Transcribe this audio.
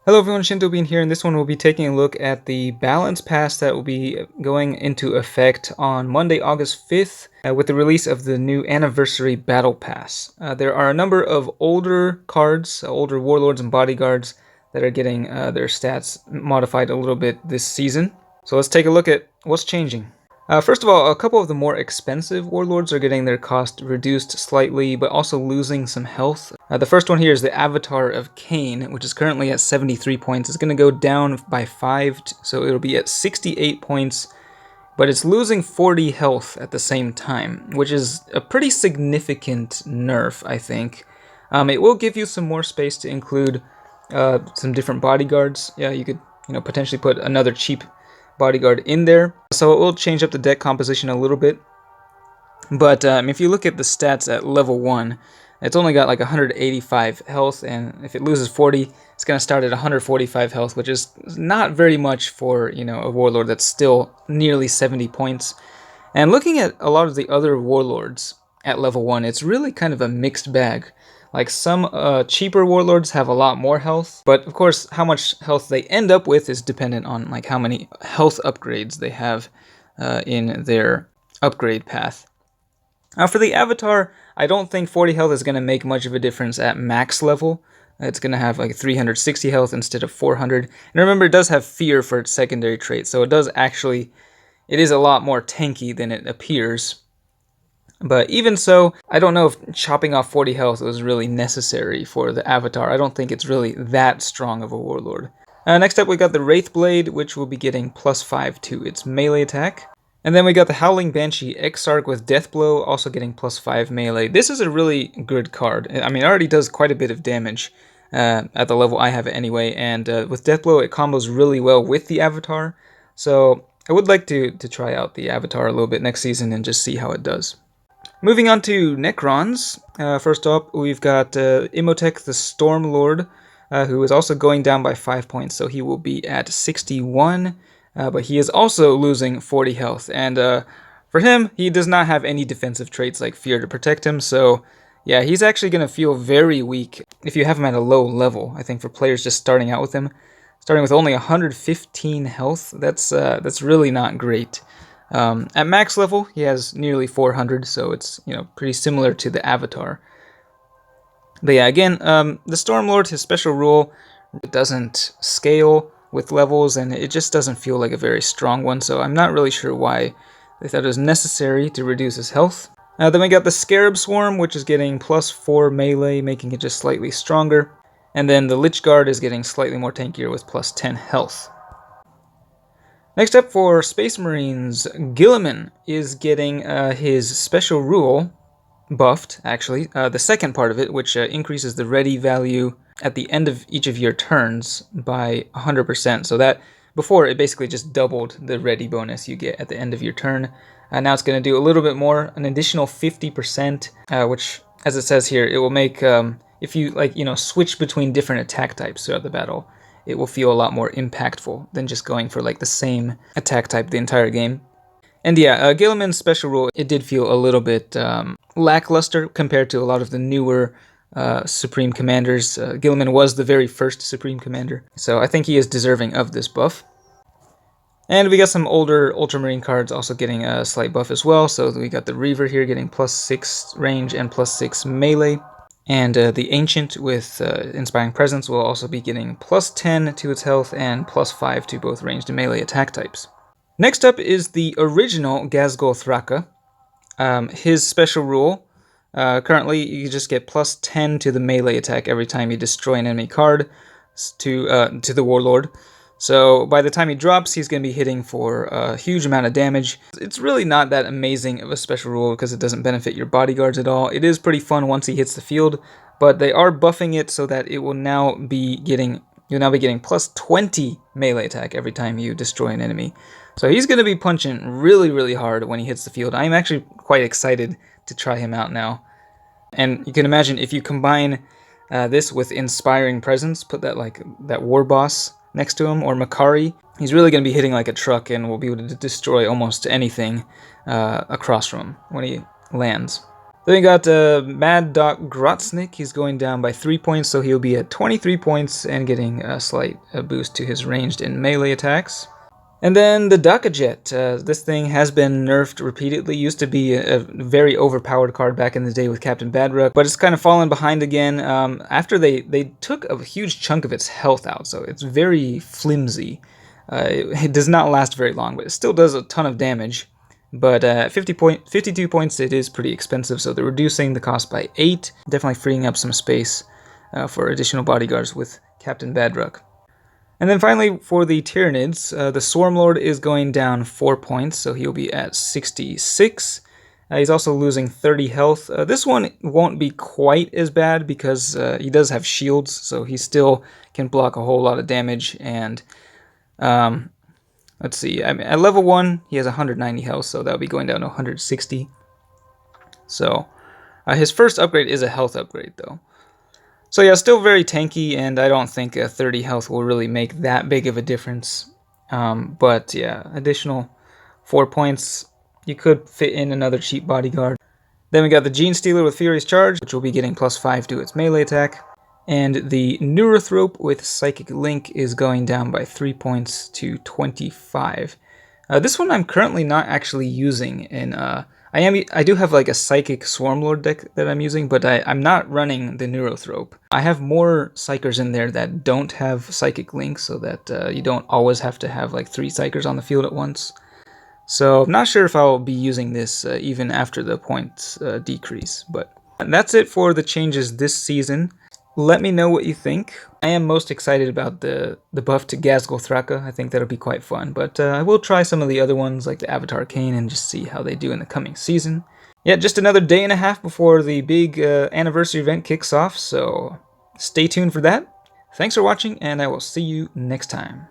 Hello everyone, Shinto Bean here, and this one we'll be taking a look at the balance pass that will be going into effect on Monday, August 5th with the release of the new Anniversary Battle Pass. There are a number of older cards, older warlords and bodyguards that are getting their stats modified a little bit this season. So let's take a look at what's changing. First of all, a couple of the more expensive warlords are getting their cost reduced slightly, but also losing some health. The first one here is the Avatar of Cain, which is currently at 73 points. It's going to go down by 5, so it'll be at 68 points, but it's losing 40 health at the same time, which is a pretty significant nerf, I think. It will give you some more space to include some different bodyguards. Yeah, you could potentially put another cheap bodyguard in there, so it will change up the deck composition a little bit. But if you look at the stats at level 1, it's only got like 185 health, and if it loses 40, it's going to start at 145 health, which is not very much for a warlord that's still nearly 70 points. And looking at a lot of the other warlords at level 1, it's really kind of a mixed bag. Like some cheaper warlords have a lot more health, but of course how much health they end up with is dependent on like how many health upgrades they have in their upgrade path. For the Avatar, I don't think 40 health is going to make much of a difference at max level. It's going to have like 360 health instead of 400. And remember, it does have Fear for its secondary trait, so it is a lot more tanky than it appears. But even so, I don't know if chopping off 40 health was really necessary for the Avatar. I don't think it's really that strong of a warlord. Next up, we got the Wraithblade, which will be getting +5 to its melee attack. And then we got the Howling Banshee Exarch with Deathblow, also getting +5 melee. This is a really good card. I mean, it already does quite a bit of damage at the level I have it anyway, and with Deathblow, it combos really well with the Avatar. So I would like to try out the Avatar a little bit next season and just see how it does. Moving on to Necrons, first up we've got Imhotep the Stormlord, who is also going down by 5 points, so he will be at 61, but he is also losing 40 health, and for him, he does not have any defensive traits like Fear to protect him, so yeah, he's actually going to feel very weak if you have him at a low level. I think for players just starting out with him, starting with only 115 health, that's really not great. At max level, he has nearly 400, so it's pretty similar to the Avatar. But yeah, again, the Stormlord, his special rule, it doesn't scale with levels, and it just doesn't feel like a very strong one, so I'm not really sure why they thought it was necessary to reduce his health. Then we got the Scarab Swarm, which is getting +4 melee, making it just slightly stronger. And then the Lich Guard is getting slightly more tankier with +10 health. Next up for Space Marines, Guilliman is getting his special rule buffed, actually. The second part of it, which increases the ready value at the end of each of your turns by 100%. So that, before, it basically just doubled the ready bonus you get at the end of your turn. Now it's going to do a little bit more, an additional 50%, which, as it says here, it will make, if you switch between different attack types throughout the battle, it will feel a lot more impactful than just going for like the same attack type the entire game. And yeah, Guilliman's special rule, it did feel a little bit lackluster compared to a lot of the newer Supreme Commanders. Guilliman was the very first Supreme Commander, so I think he is deserving of this buff. And we got some older Ultramarine cards also getting a slight buff as well. So we got the Reaver here getting +6 range and +6 melee. And the Ancient with Inspiring Presence will also be getting +10 to its health and +5 to both ranged and melee attack types. Next up is the original Ghazghkull Thraka. His special rule, currently you just get +10 to the melee attack every time you destroy an enemy card to the Warlord. So by the time he drops, he's going to be hitting for a huge amount of damage. It's really not that amazing of a special rule because it doesn't benefit your bodyguards at all. It is pretty fun once he hits the field, but they are buffing it so that it will now be getting, you'll now be getting +20 melee attack every time you destroy an enemy. So he's going to be punching really, really hard when he hits the field. I'm actually quite excited to try him out now. And you can imagine if you combine this with Inspiring Presence, put that War Boss next to him, or Makari, he's really going to be hitting like a truck and will be able to destroy almost anything across from him when he lands. Then we got Mad Doc Grotznik. He's going down by 3 points, so he'll be at 23 points and getting a slight boost to his ranged and melee attacks. And then the Dakajet. This thing has been nerfed repeatedly. Used to be a very overpowered card back in the day with Captain Badrook, but it's kind of fallen behind again after they took a huge chunk of its health out, so it's very flimsy. It does not last very long, but it still does a ton of damage. But at 52 points, it is pretty expensive, so they're reducing the cost by 8, definitely freeing up some space for additional bodyguards with Captain Badrook. And then finally, for the Tyranids, the Swarmlord is going down 4 points, so he'll be at 66. He's also losing 30 health. This one won't be quite as bad because he does have shields, so he still can block a whole lot of damage. And let's see, I mean, at level 1, he has 190 health, so that'll be going down to 160. So his first upgrade is a health upgrade, though. So yeah, still very tanky, and I don't think 30 health will really make that big of a difference. But yeah, additional 4 points. You could fit in another cheap bodyguard. Then we got the Gene Stealer with Furious Charge, which will be getting +5 to its melee attack. And the Neurothrope with Psychic Link is going down by 3 points to 25. This one I'm currently not actually using in... I do have like a Psychic Swarmlord deck that I'm using, but I'm not running the Neurothrope. I have more Psychers in there that don't have Psychic Link, so that you don't always have to have like 3 Psychers on the field at once. So I'm not sure if I'll be using this even after the points decrease. But that's it for the changes this season. Let me know what you think. I am most excited about the buff to Ghazghkull Thraka. I think that'll be quite fun, but I will try some of the other ones like the Avatar Kane and just see how they do in the coming season. Yeah, just another day and a half before the big anniversary event kicks off, so stay tuned for that. Thanks for watching, and I will see you next time.